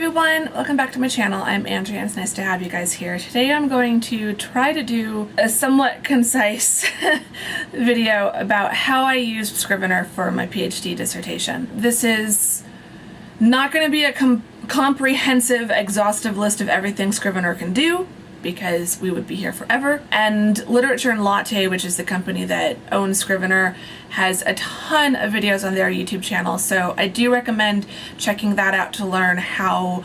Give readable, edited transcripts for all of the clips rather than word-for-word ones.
everyone, welcome back to my channel. I'm Andrea and it's nice to have you guys here. Today I'm going to try to do a somewhat concise video about how I used Scrivener for my PhD dissertation. This is not going to be a comprehensive, exhaustive list of everything Scrivener can do, because we would be here forever. And Literature and Latte, which is the company that owns Scrivener, has a ton of videos on their YouTube channel, so I do recommend checking that out to learn how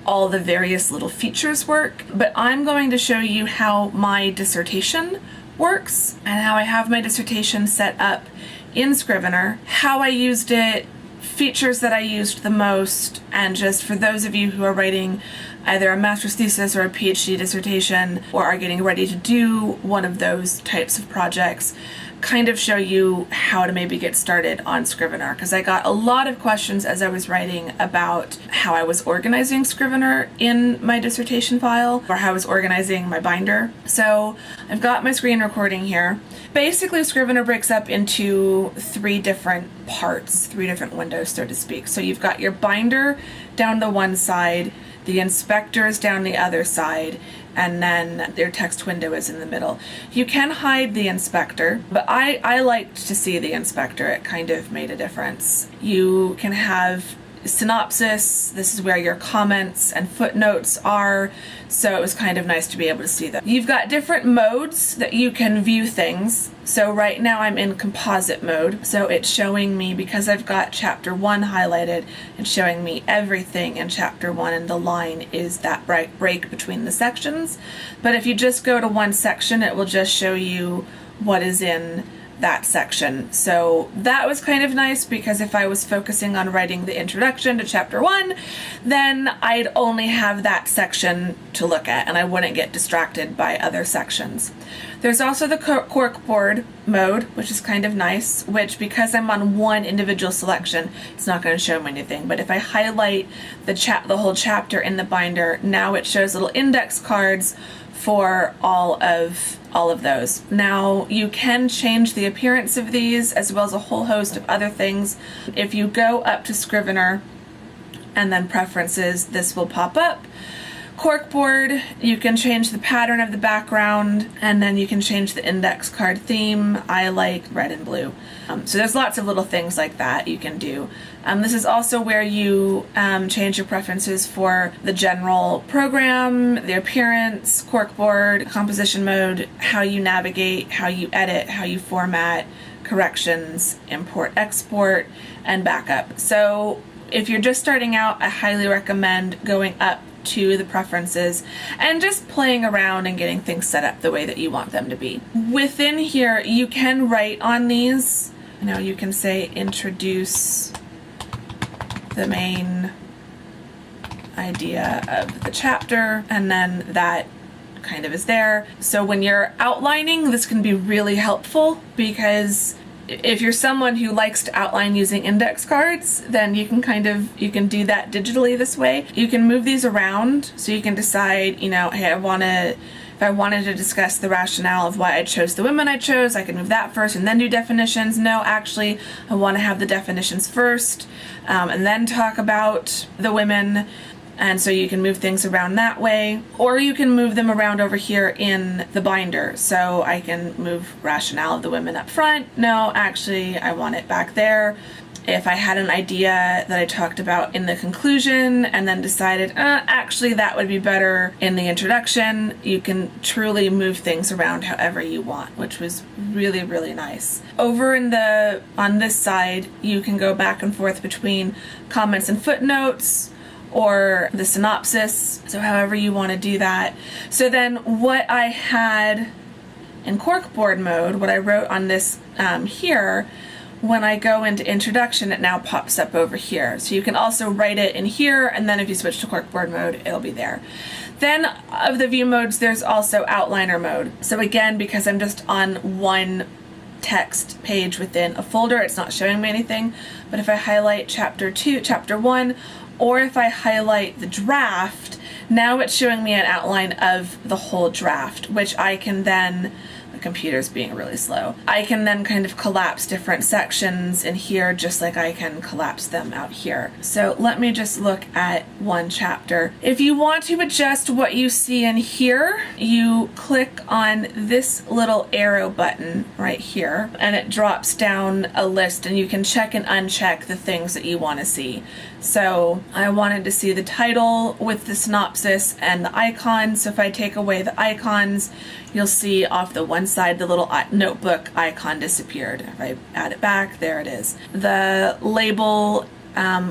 all the various little features work. But I'm going to show you how my dissertation works and how I have my dissertation set up in Scrivener, how I used it, features that I used the most, and just for those of you who are writing either a master's thesis or a PhD dissertation or are getting ready to do one of those types of projects, kind of show you how to maybe get started on Scrivener, because I got a lot of questions as I was writing about how I was organizing Scrivener in my dissertation file, or how I was organizing my binder. So I've got my screen recording here. Basically, Scrivener breaks up into three different parts, three different windows, so to speak. So you've got your binder down the one side, the inspector is down the other side, and then their text window is in the middle. You can hide the inspector, but I liked to see the inspector. It kind of made a difference. You can have synopsis. This is where your comments and footnotes are, so it was kind of nice to be able to see them. You've got different modes that you can view things. So right now I'm in composite mode, so it's showing me, because I've got chapter 1 highlighted, it's showing me everything in chapter 1, and the line is that break between the sections. But if you just go to one section, it will just show you what is in that section. So that was kind of nice, because if I was focusing on writing the introduction to chapter 1, then I'd only have that section to look at and I wouldn't get distracted by other sections. There's also the Corkboard mode, which is kind of nice, which, because I'm on one individual selection, it's not going to show me anything. But if I highlight the whole chapter in the binder, now it shows little index cards for all of those. Now you can change the appearance of these, as well as a whole host of other things. If you go up to Scrivener and then Preferences, this will pop up. Corkboard, you can change the pattern of the background, and then you can change the index card theme. I like red and blue. So there's lots of little things like that you can do. This is also where you change your preferences for the general program, the appearance, Corkboard, composition mode, how you navigate, how you edit, how you format, corrections, import, export, and backup. So if you're just starting out, I highly recommend going up to the preferences and just playing around and getting things set up the way that you want them to be. Within here, you can write on these. You know, you can say introduce the main idea of the chapter, and then that kind of is there. So when you're outlining, this can be really helpful, because if you're someone who likes to outline using index cards, then you can do that digitally this way. You can move these around, so you can decide, you know, hey, if I wanted to discuss the rationale of why I chose the women I chose, I can move that first and then do definitions. No, actually, I want to have the definitions first, and then talk about the women. And so you can move things around that way, or you can move them around over here in the binder. So I can move rationale of the women up front. No, actually, I want it back there. If I had an idea that I talked about in the conclusion and then decided, actually that would be better in the introduction, you can truly move things around however you want, which was really, really nice. Over on this side, you can go back and forth between comments and footnotes, or the synopsis, so however you want to do that. So then what I had in Corkboard mode, what I wrote on this here, when I go into introduction, it now pops up over here. So you can also write it in here, and then if you switch to Corkboard mode, it'll be there. Then of the view modes, there's also outliner mode. So again, because I'm just on one text page within a folder, it's not showing me anything. But if I highlight chapter 1, or if I highlight the draft, now it's showing me an outline of the whole draft, which I can then computer's being really slow. I can then kind of collapse different sections in here just like I can collapse them out here. So let me just look at one chapter. If you want to adjust what you see in here, you click on this little arrow button right here, and it drops down a list, and you can check and uncheck the things that you want to see. So I wanted to see the title with the synopsis and the icons. So if I take away the icons, you'll see off the one side the little notebook icon disappeared. If I add it back, there it is. The label,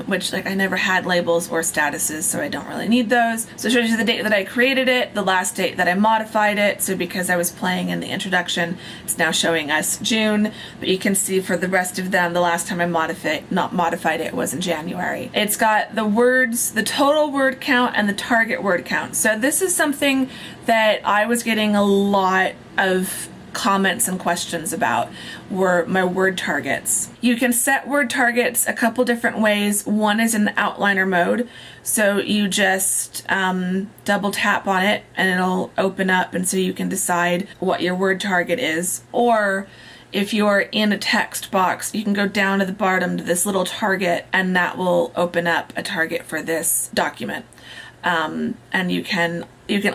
which I never had labels or statuses, so I don't really need those. So it shows you the date that I created it, the last date that I modified it. So because I was playing in the introduction, it's now showing us June, but you can see for the rest of them, the last time I modified it was in January. It's got the words, the total word count, and the target word count. So this is something that I was getting a lot of comments and questions about, were my word targets. You can set word targets a couple different ways. One is in the outliner mode. So you just double tap on it and it'll open up, and so you can decide what your word target is. Or if you're in a text box, you can go down to the bottom to this little target, and that will open up a target for this document. And you can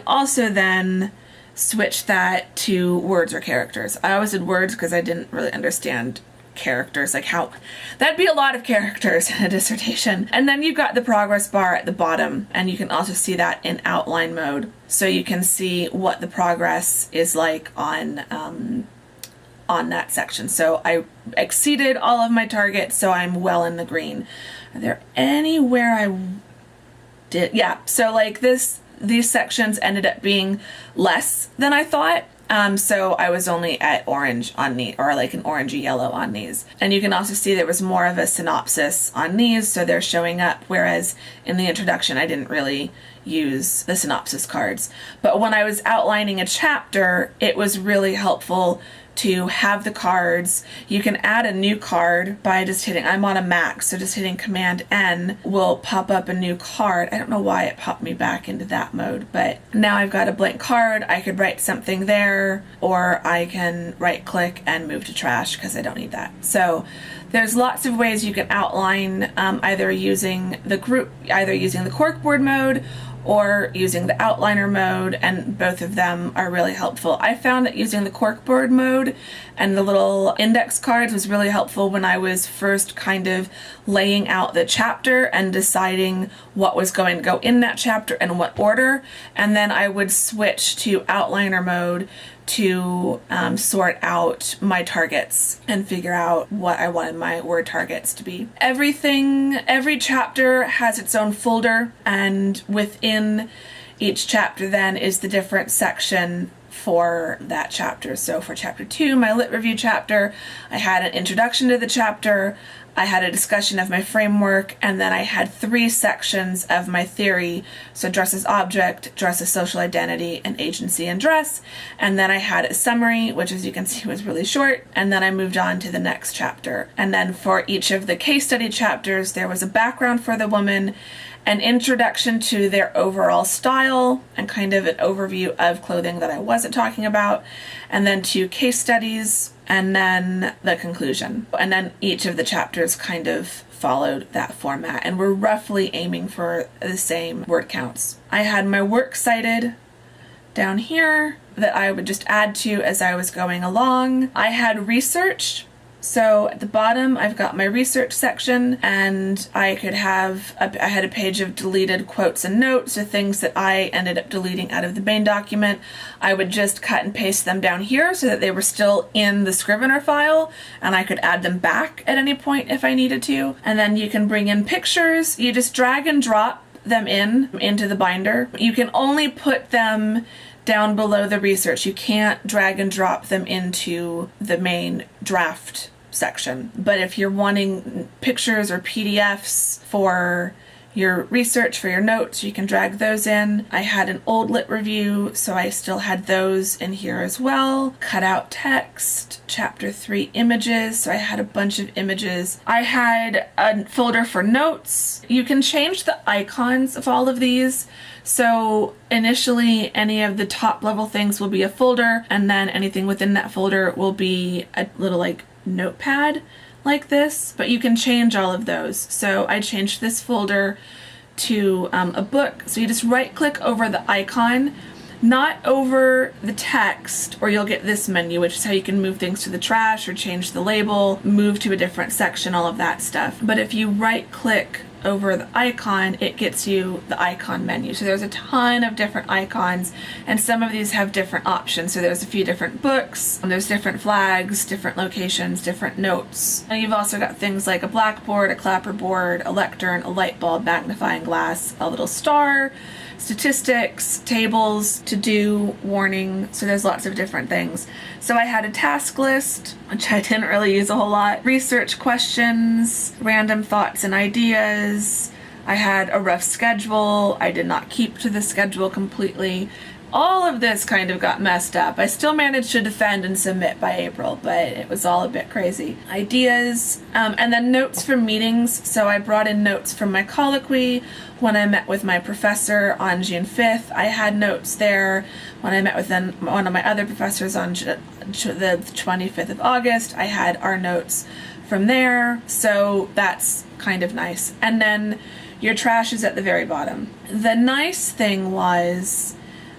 also then switch that to words or characters. I always did words because I didn't really understand characters, like how that'd be a lot of characters in a dissertation. And then you've got the progress bar at the bottom, and you can also see that in outline mode, so you can see what the progress is like on that section. So I exceeded all of my targets, so I'm well in the green. Are there anywhere I did? Yeah, so like these sections ended up being less than I thought. So I was only at orange on these, or like an orangey yellow on these. And you can also see there was more of a synopsis on these, so they're showing up, whereas in the introduction I didn't really use the synopsis cards. But when I was outlining a chapter, it was really helpful to have the cards. You can add a new card by just hitting, I'm on a Mac, so just hitting Command N will pop up a new card. I don't know why it popped me back into that mode, but now I've got a blank card. I could write something there, or I can right click and move to trash because I don't need that. So there's lots of ways you can outline, either using the Corkboard mode or using the outliner mode, and both of them are really helpful. I found that using the Corkboard mode and the little index cards was really helpful when I was first kind of laying out the chapter and deciding what was going to go in that chapter and what order, and then I would switch to outliner mode to sort out my targets and figure out what I wanted my word targets to be. Every chapter has its own folder, and within each chapter then is the different section for that chapter. So for chapter 2, my lit review chapter, I had an introduction to the chapter, I had a discussion of my framework, and then I had 3 sections of my theory. So dress as object, dress as social identity, and agency and dress. And then I had a summary, which as you can see was really short, and then I moved on to the next chapter. And then for each of the case study chapters, there was a background for the woman, an introduction to their overall style, and kind of an overview of clothing that I wasn't talking about, and then 2 case studies, and then the conclusion. And then each of the chapters kind of followed that format, and we're roughly aiming for the same word counts. I had my works cited down here that I would just add to as I was going along. I had research. So at the bottom, I've got my research section, and I had a page of deleted quotes and notes, so things that I ended up deleting out of the main document. I would just cut and paste them down here so that they were still in the Scrivener file, and I could add them back at any point if I needed to. And then you can bring in pictures. You just drag and drop them into the binder. You can only put them down below the research. You can't drag and drop them into the main draft section. But if you're wanting pictures or PDFs for your research for your notes. You can drag those in. I had an old lit review, so I still had those in here as well. Cut out text, chapter 3 images, so I had a bunch of images. I had a folder for notes. You can change the icons of all of these. So initially, any of the top level things will be a folder, and then anything within that folder will be a little like notepad like this, but you can change all of those. So I changed this folder to a book. So you just right click over the icon, not over the text, or you'll get this menu, which is how you can move things to the trash or change the label, move to a different section, all of that stuff. But if you right click over the icon, it gets you the icon menu. So there's a ton of different icons, and some of these have different options. So there's a few different books, there's different flags, different locations, different notes. And you've also got things like a blackboard, a clapperboard, a lectern, a light bulb, magnifying glass, a little star, statistics, tables, to do, warning. So there's lots of different things. So I had a task list, which I didn't really use a whole lot, research questions, random thoughts and ideas. I had a rough schedule. I did not keep to the schedule completely. All of this kind of got messed up. I still managed to defend and submit by April, but it was all a bit crazy. Ideas, and then notes from meetings. So I brought in notes from my colloquy when I met with my professor on June 5th. I had notes there when I met with one of my other professors on the 25th of August. I had our notes from there. So that's kind of nice. And then your trash is at the very bottom. The nice thing was,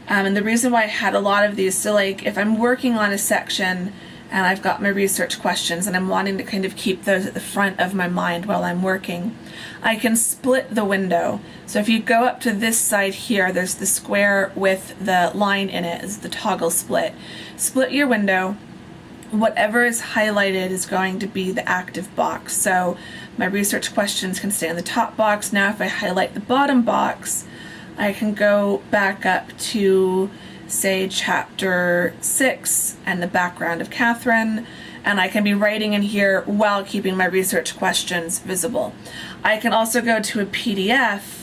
and the reason why I had a lot of these, so like if I'm working on a section and I've got my research questions and I'm wanting to kind of keep those at the front of my mind while I'm working, I can split the window. So if you go up to this side here, there's the square with the line in it, is the toggle split. Split your window. Whatever is highlighted is going to be the active box. So my research questions can stay in the top box. Now if I highlight the bottom box, I can go back up to, say, chapter 6 and the background of Catherine, and I can be writing in here while keeping my research questions visible. I can also go to a PDF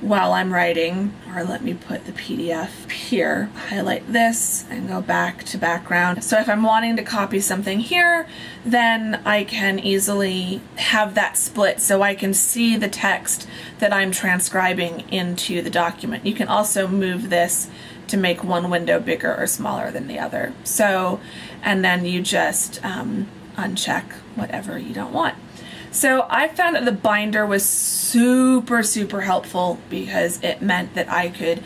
while I'm writing, or let me put the PDF here, highlight this, and go back to background. So if I'm wanting to copy something here, then I can easily have that split so I can see the text that I'm transcribing into the document. You can also move this to make one window bigger or smaller than the other. So, and then you just uncheck whatever you don't want. So I found that the binder was super helpful because it meant that I could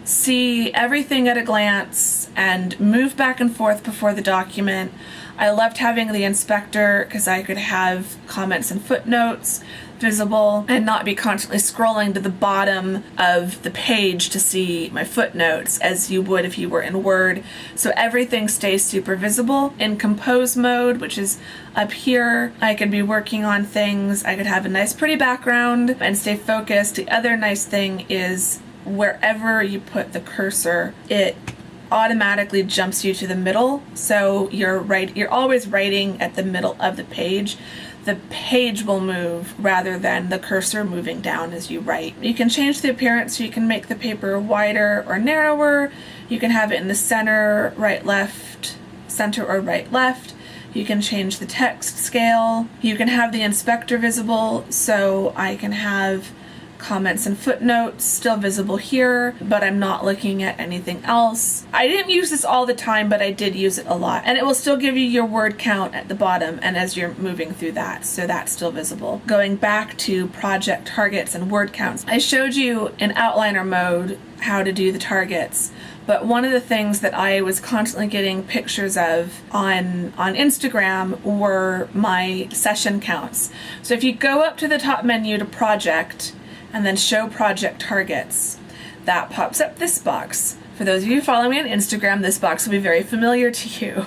see everything at a glance and move back and forth before the document. I loved having the inspector because I could have comments and footnotes visible and not be constantly scrolling to the bottom of the page to see my footnotes as you would if you were in Word. So everything stays super visible. In compose mode, which is up here, I could be working on things. I could have a nice pretty background and stay focused. The other nice thing is wherever you put the cursor, it automatically jumps you to the middle. So you're always writing at the middle of the page. The page will move rather than the cursor moving down as you write. You can change the appearance, so you can make the paper wider or narrower. You can have it in the center, right, left, center or right, left. You can change the text scale. You can have the inspector visible, so I can have comments and footnotes still visible here, but I'm not looking at anything else. I didn't use this all the time, but I did use it a lot. And it will still give you your word count at the bottom and as you're moving through that, so that's still visible. Going back to project targets and word counts, I showed you in outliner mode how to do the targets. But one of the things that I was constantly getting pictures of on Instagram were my session counts. So if you go up to the top menu to project, and then show project targets, that pops up this box. For those of you following me on Instagram, this box will be very familiar to you.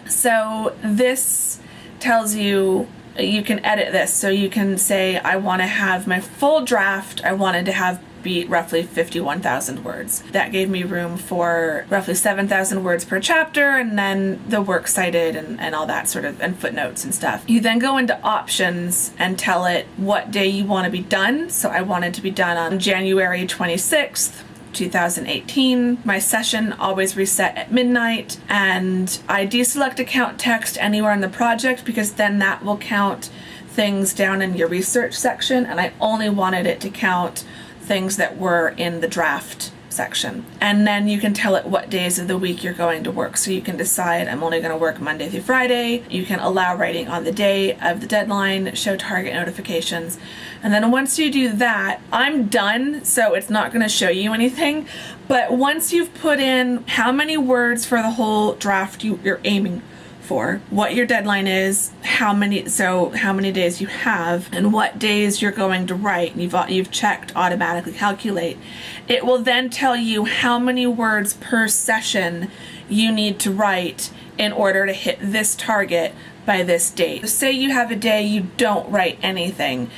So this tells you, you can edit this. So you can say, I want to have my full draft, I wanted to have be roughly 51,000 words. That gave me room for roughly 7,000 words per chapter, and then the works cited and all that sort of, and footnotes and stuff. You then go into options and tell it what day you want to be done. So I wanted to be done on January 26th, 2018. My session always reset at midnight, and I deselect account text anywhere in the project because then that will count things down in your research section, and I only wanted it to count things that were in the draft section. And then you can tell it what days of the week you're going to work. So you can decide, I'm only going to work Monday through Friday. You can allow writing on the day of the deadline, show target notifications. And then once you do that, I'm done, so it's not going to show you anything. But once you've put in how many words for the whole draft you're aiming for, what your deadline is, how many days you have, and what days you're going to write, and you've checked automatically calculate, it will then tell you how many words per session you need to write in order to hit this target by this date. So say you have a day you don't write anything.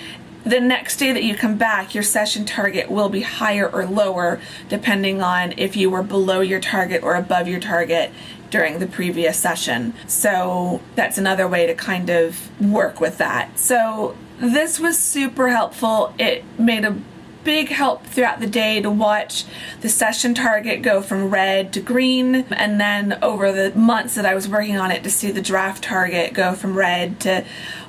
The next day that you come back, your session target will be higher or lower depending on if you were below your target or above your target during the previous session. So that's another way to kind of work with that. So this was super helpful. It made a big help throughout the day to watch the session target go from red to green, and then over the months that I was working on it to see the draft target go from red to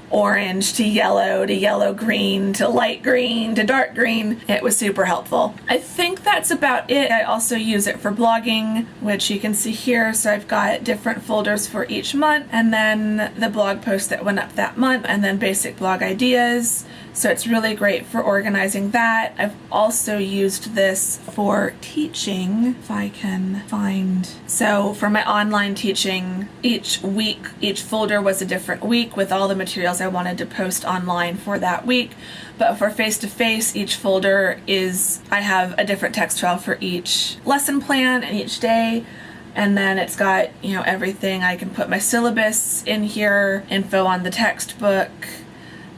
orange to yellow green to light green to dark green. It was super helpful. I think that's about it. I also use it for blogging, which you can see here. So I've got different folders for each month, and then the blog post that went up that month, and then basic blog ideas. So it's really great for organizing that. I've also used this for teaching, if I can find. So for my online teaching, each week, each folder was a different week with all the materials I wanted to post online for that week. But for face-to-face, each folder I have a different text file for each lesson plan and each day. And then it's got, everything. I can put my syllabus in here, info on the textbook.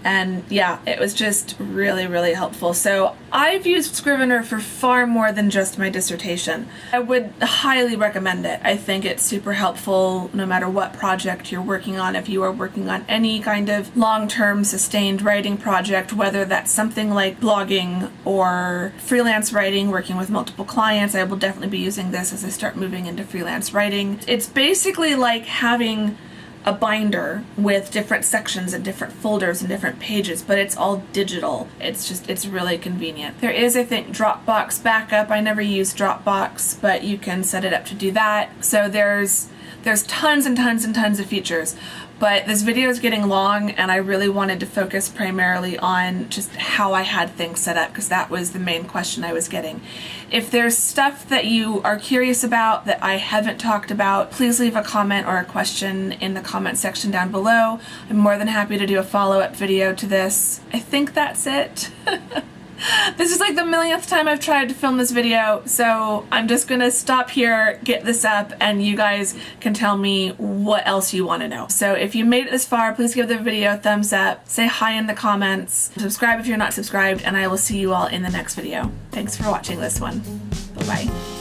And yeah, it was just really, really helpful. So I've used Scrivener for far more than just my dissertation. I would highly recommend it. I think it's super helpful no matter what project you're working on. If you are working on any kind of long-term sustained writing project, whether that's something like blogging or freelance writing, working with multiple clients, I will definitely be using this as I start moving into freelance writing. It's basically like having a binder with different sections and different folders and different pages, but it's all digital. It's really convenient. There is, I think, Dropbox backup. I never use Dropbox, but you can set it up to do that. So there's tons and tons and tons of features. But this video is getting long, and I really wanted to focus primarily on just how I had things set up, because that was the main question I was getting. If there's stuff that you are curious about that I haven't talked about, please leave a comment or a question in the comment section down below. I'm more than happy to do a follow-up video to this. I think that's it. This is like the millionth time I've tried to film this video, so I'm just gonna stop here, get this up, and you guys can tell me what else you want to know. So if you made it this far, please give the video a thumbs up, say hi in the comments, subscribe if you're not subscribed, and I will see you all in the next video. Thanks for watching this one. Bye-bye.